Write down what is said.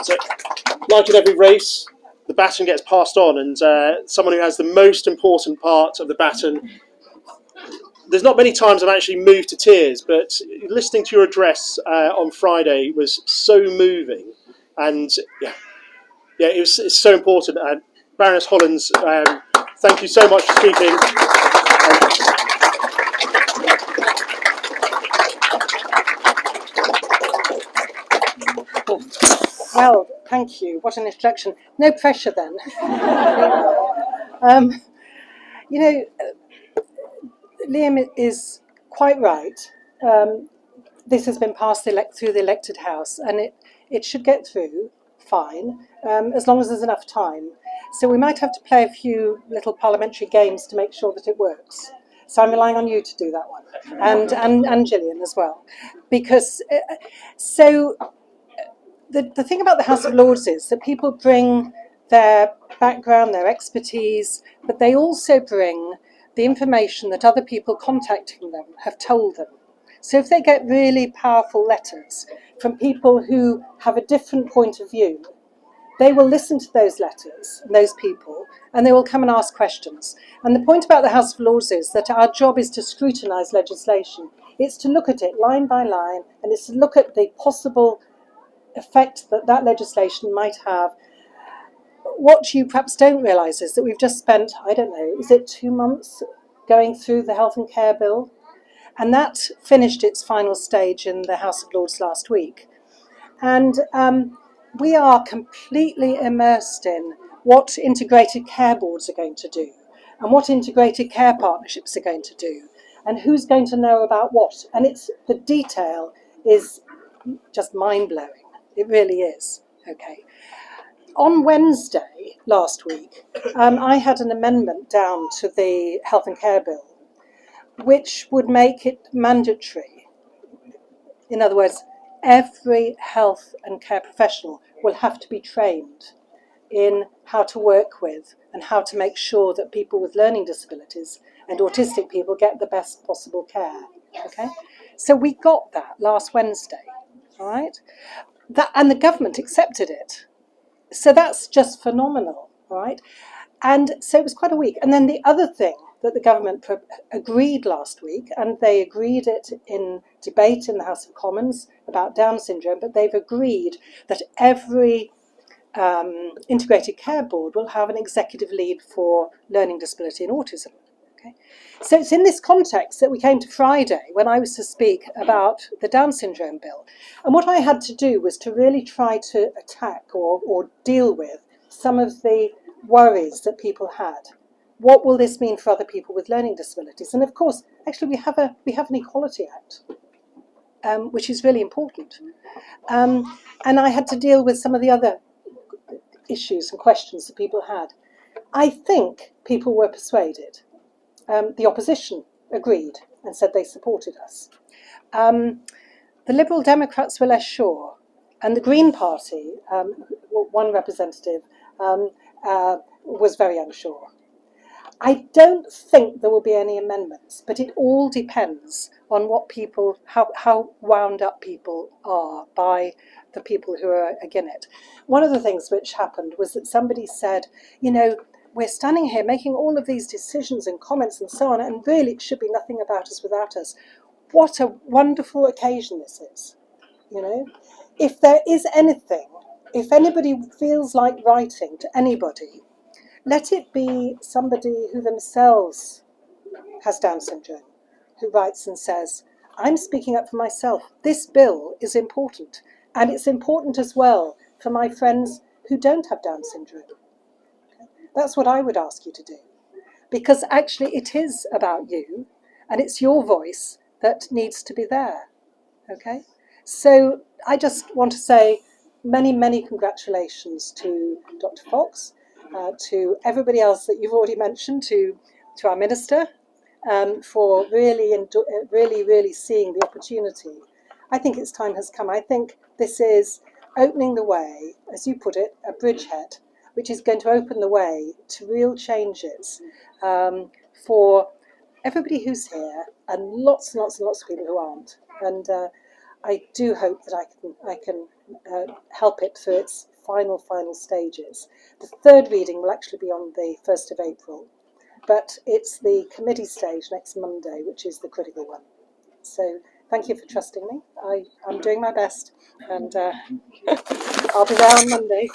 So, like in every race, the baton gets passed on, and someone who has the most important part of the baton. There's not many times I'm actually moved to tears, but listening to your address on Friday was so moving, and it's so important. And Baroness Hollins, thank you so much for speaking. Well, thank you. What an introduction. No pressure then. You know, Liam is quite right. This has been passed through the elected house, and it should get through fine, as long as there's enough time. So we might have to play a few little parliamentary games to make sure that it works. So I'm relying on you to do that one, and Gillian as well, because the thing about the House of Lords is that people bring their background, their expertise, but they also bring the information that other people contacting them have told them. So if they get really powerful letters from people who have a different point of view, they will listen to those letters and those people, and they will come and ask questions. And the point about the House of Lords is that our job is to scrutinise legislation. It's to look at it line by line, and it's to look at the possible effect that legislation might have. What you perhaps don't realise is that we've just spent, I don't know, is it 2 months going through the Health and Care Bill? And that finished its final stage in the House of Lords last week. And we are completely immersed in what integrated care boards are going to do, and what integrated care partnerships are going to do, and who's going to know about what. And the detail is just mind-blowing. It really is. Okay. On Wednesday last week, I had an amendment down to the Health and Care Bill, which would make it mandatory. In other words, every health and care professional will have to be trained in how to work with and how to make sure that people with learning disabilities and autistic people get the best possible care. Okay? So we got that last Wednesday, all right? And the government accepted it. So that's just phenomenal, right? And so it was quite a week. And then the other thing that the government agreed last week, and they agreed it in debate in the House of Commons about Down syndrome, but they've agreed that every integrated care board will have an executive lead for learning disability and autism. Okay? So it's in this context that we came to Friday when I was to speak about the Down syndrome bill. And what I had to do was to really try to attack or deal with some of the worries that people had. What will this mean for other people with learning disabilities? And of course, actually, we have an Equality Act, which is really important. And I had to deal with some of the other issues and questions that people had. I think people were persuaded. The opposition agreed and said they supported us. The Liberal Democrats were less sure, and the Green Party, one representative, was very unsure. I don't think there will be any amendments, but it all depends on what people, how wound up people are by the people who are against it. One of the things which happened was that somebody said, you know, we're standing here making all of these decisions and comments and so on, and really it should be nothing about us without us. What a wonderful occasion this is, you know. If there is anything, if anybody feels like writing to anybody, let it be somebody who themselves has Down syndrome, who writes and says, I'm speaking up for myself. This bill is important, and it's important as well for my friends who don't have Down syndrome. Okay? That's what I would ask you to do, because actually it is about you, and it's your voice that needs to be there. Okay? So I just want to say many, many congratulations to Dr. Fox, to everybody else that you've already mentioned, to our Minister, for really seeing the opportunity. I think its time has come. I think this is opening the way, as you put it, a bridgehead, which is going to open the way to real changes for everybody who's here, and lots and lots and lots of people who aren't. And I do hope that I can help it through its final stages. The third reading will actually be on the 1st of April, but it's the committee stage next Monday, which is the critical one. So thank you for trusting me. I'm doing my best, and I'll be there on Monday.